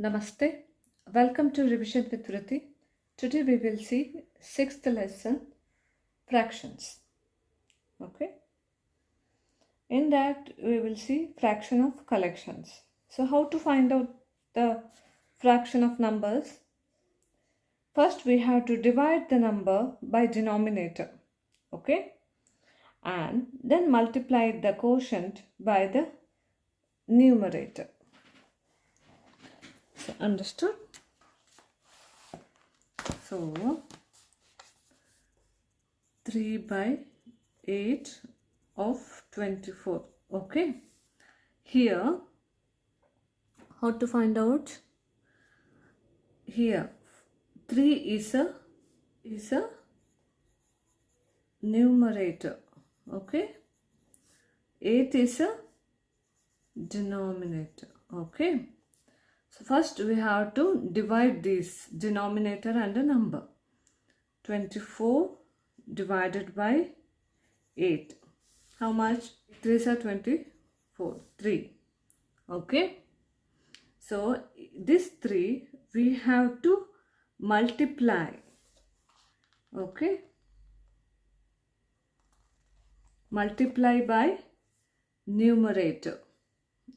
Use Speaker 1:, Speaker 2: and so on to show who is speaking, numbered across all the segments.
Speaker 1: Namaste. Welcome to Revision with Vrithi. Today we will see sixth lesson, fractions. Okay. In that we will see fraction of collections. So how to find out the fraction of numbers? First we have to divide the number by denominator. Okay. And then multiply the quotient by the numerator. So understood? So 3 by 8 of 24. Okay. Here, how to find out? Here 3 is a numerator. Okay. 8 is a denominator. Okay. So first we have to divide this denominator and a number. 24 divided by 8. How much? 3 are 24. 3. Okay. So this 3 we have to multiply. Okay. Multiply by numerator.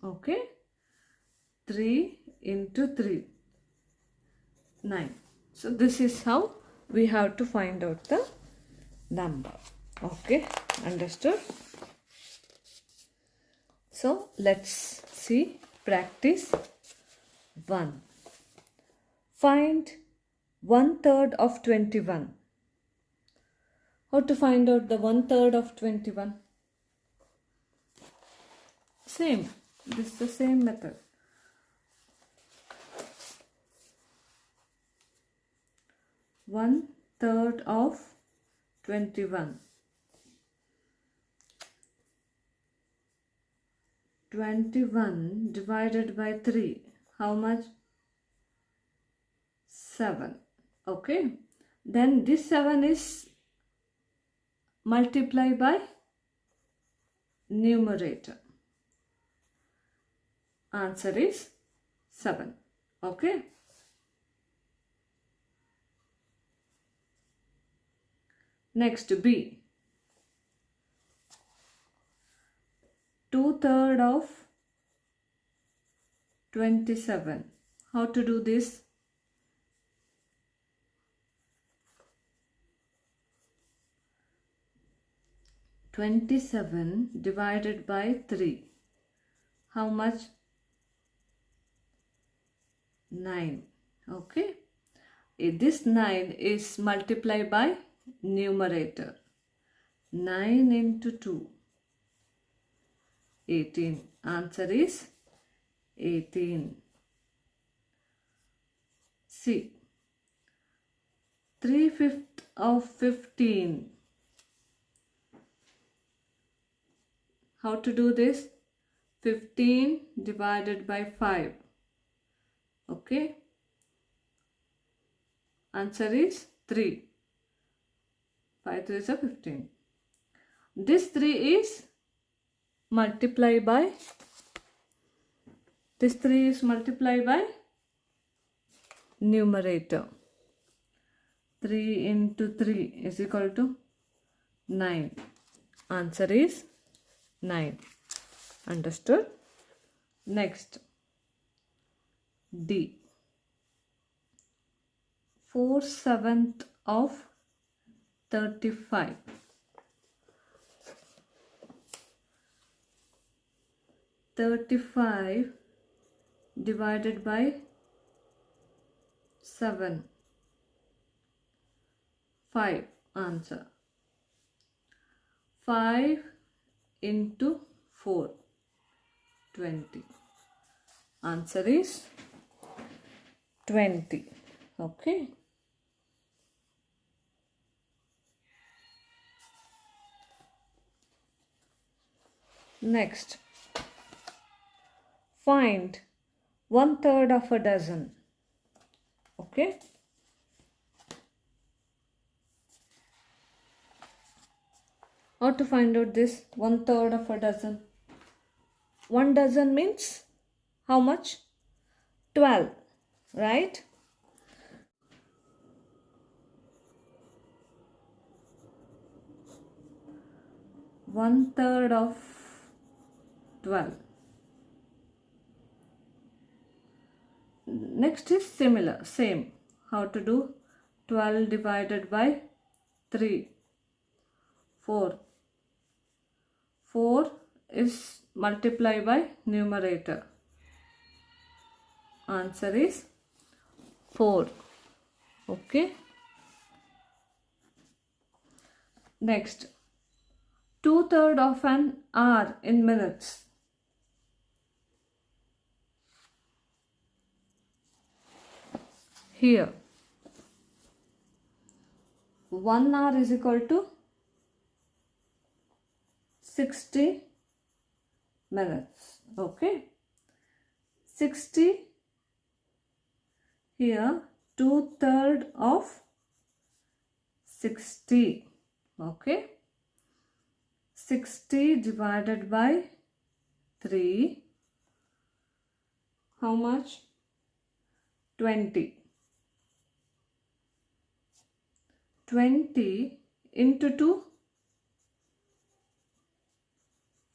Speaker 1: Okay. 3 into 3, 9. So this is how we have to find out the number. Okay, understood? So let's see practice 1. Find 1/3 of 21. How to find out the 1/3 of 21? Same. This is the same method. 1/3 of 21. 21 divided by 3. How much? 7. Okay. Then this 7 is multiplied by numerator. Answer is 7. Okay. Next, B. 2/3 of 27. How to do this? (27) divided by 3. How much? 9. Okay. This 9 is multiplied by numerator. 9 into 2. 18. Answer is 18. C. 3/5 of 15. How to do this? 15 divided by 5. Okay. Answer is 3. 5 3 is 15. This 3 is multiplied by numerator. 3 into 3 is equal to 9. Answer is 9. Understood? Next, D. 4/7 of 35. 35 divided by 7. 5. Answer. 5 into 4. 20. Answer is 20. Okay. Next, find 1/3 of a dozen. Okay. How to find out this 1/3 of a dozen? 1 dozen means how much? 12. right? One third of 12. Next is same. How to do? 12 divided by 3. 4. 4 is multiply by numerator. Answer is 4. Okay. Next, 2/3 of an hour in minutes. Here, 1 hour is equal to 60 minutes. Okay. 60 here, 2/3 of 60. Okay. 60 divided by 3. How much? 20. 20 into 2,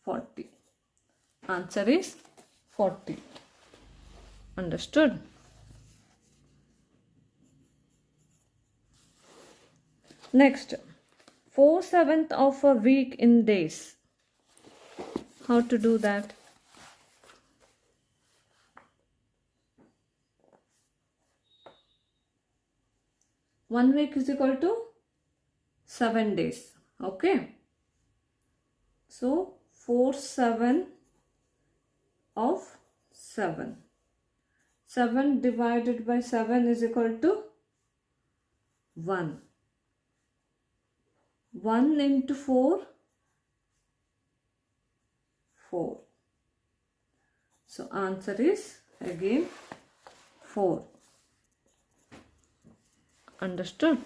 Speaker 1: 40. Answer is 40. Understood? Next, 4/7 of a week in days. How to do that? One week is equal to 7 days. Okay. So 4/7 of 7. 7 divided by 7 is equal to 1. 1 into 4, 4. So answer is again 4. Understood?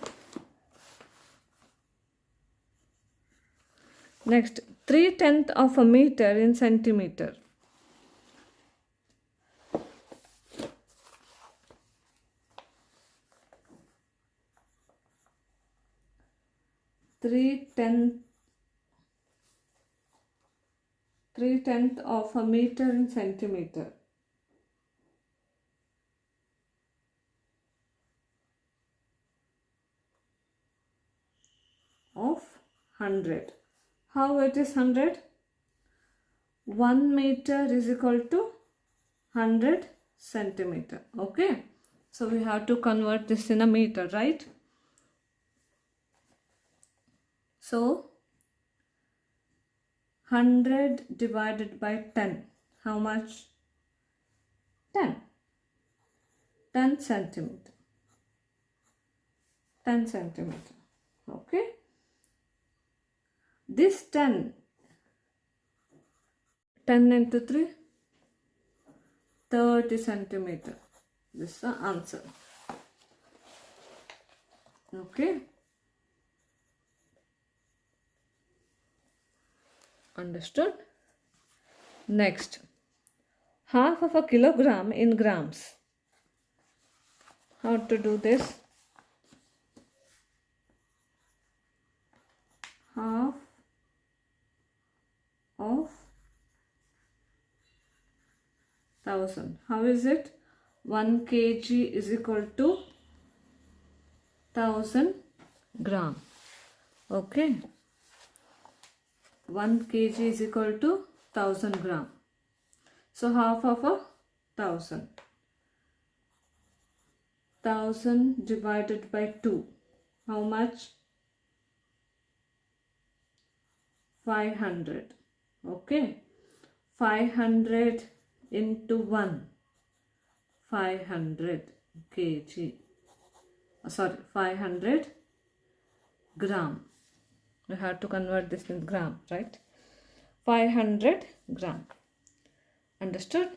Speaker 1: Next, 3/10 of a meter in centimeter. Three-tenth of a meter in centimeter. Of 100. How it is 100? 1 meter is equal to 100 centimeter. Okay. So we have to convert this in a meter, right? So 100 divided by 10. How much? 10. 10 centimeter. 10 centimeter. Okay. This 10 into 3, 30 centimeter. This is the answer. Okay. Understood? Next, half of a kilogram in grams. How to do this? Half of 1000. How is it? 1 kg is equal to 1000 gram. Okay. 1 kg is equal to 1000 gram. So half of 1000. 1000 divided by 2. How much? 500. Okay. 500 into 1. 500 kg. 500 gram. We have to convert this in gram, right? 500 gram. Understood?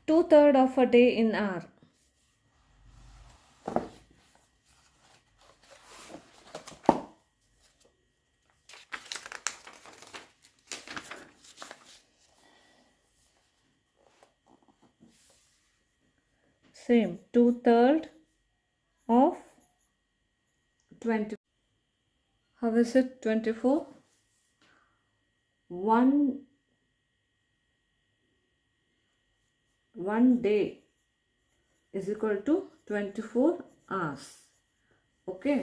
Speaker 1: Two-thirds of a day in hour. Same, 2/3 of 20. How is it 24? One day is equal to 24 hours. Okay.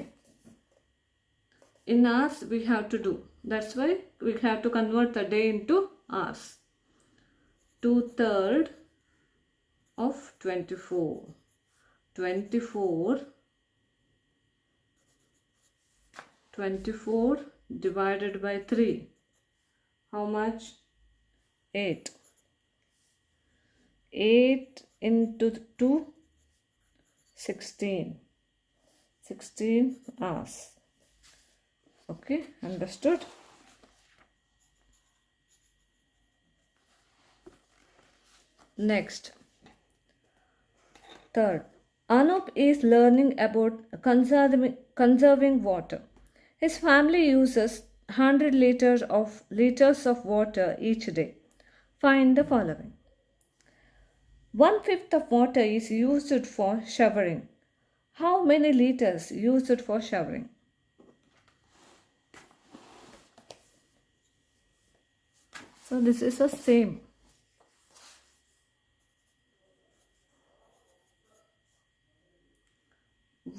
Speaker 1: In hours we have to do. That's why we have to convert the day into hours. 2/3 of 24. 24 divided by 3. How much? 8. 8 into 2, 16. 16 hours. Okay, understood? Next, third, Anup is learning about conserving water. His family uses 100 liters of water each day. Find the following. 1/5 of water is used for showering. How many liters used for showering? So this is the same.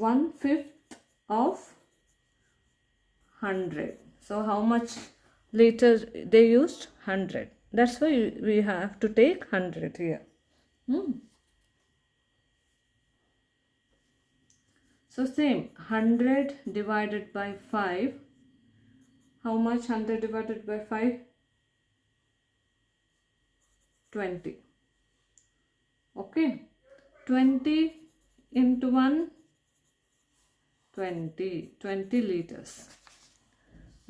Speaker 1: 1/5 of 100. So how much liters they used? 100. That's why we have to take 100 here. So same, 100 divided by 5. How much 100 divided by 5? 20. Okay. 20 into 1, 20 liters.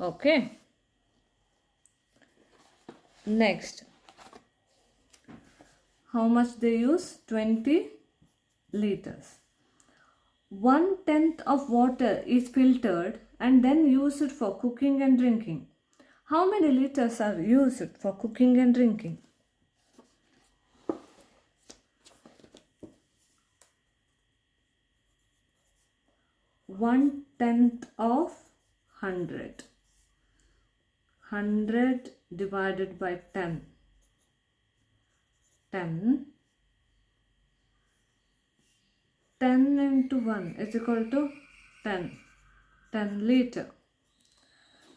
Speaker 1: Okay. Next. How much they use? 20 liters. 1/10 of water is filtered and then used for cooking and drinking. How many liters are used for cooking and drinking? 1/10 of 100. 100 divided by 10. 10 into 1 is equal to 10 liter.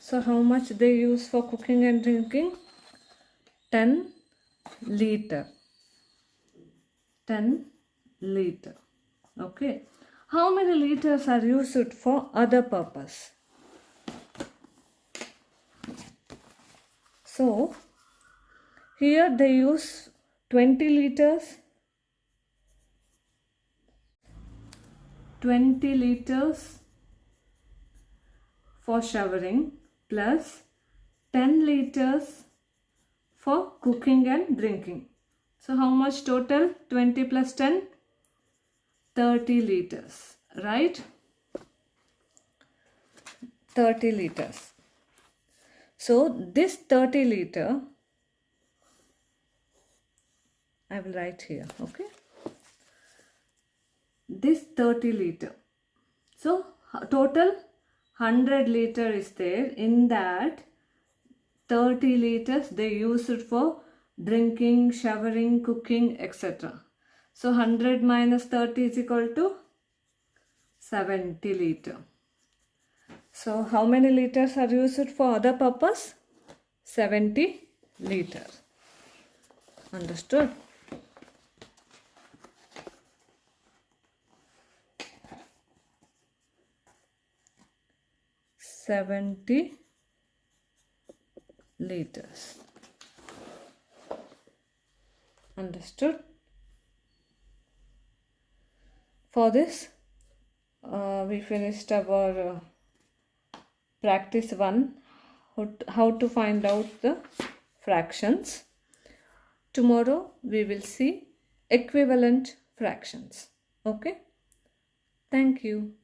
Speaker 1: So how much they use for cooking and drinking? 10 liter. 10 liter. Okay. How many liters are used for other purpose? So here they use 20 liters. 20 liters for showering plus 10 liters for cooking and drinking. So how much total? 20 plus 10? 30 liters, right? 30 liters. So this 30 liter, I will write here, okay? This 30 liter. So total 100 liter is there. In that 30 liters they use it for drinking, showering, cooking, etc. So 100 minus 30 is equal to 70 liter. So how many liters are used for other purpose? 70 liters. Understood? $70 liters. Understood? For this, we finished our practice 1, how to find out the fractions. Tomorrow we will see equivalent fractions. Okay? Thank you.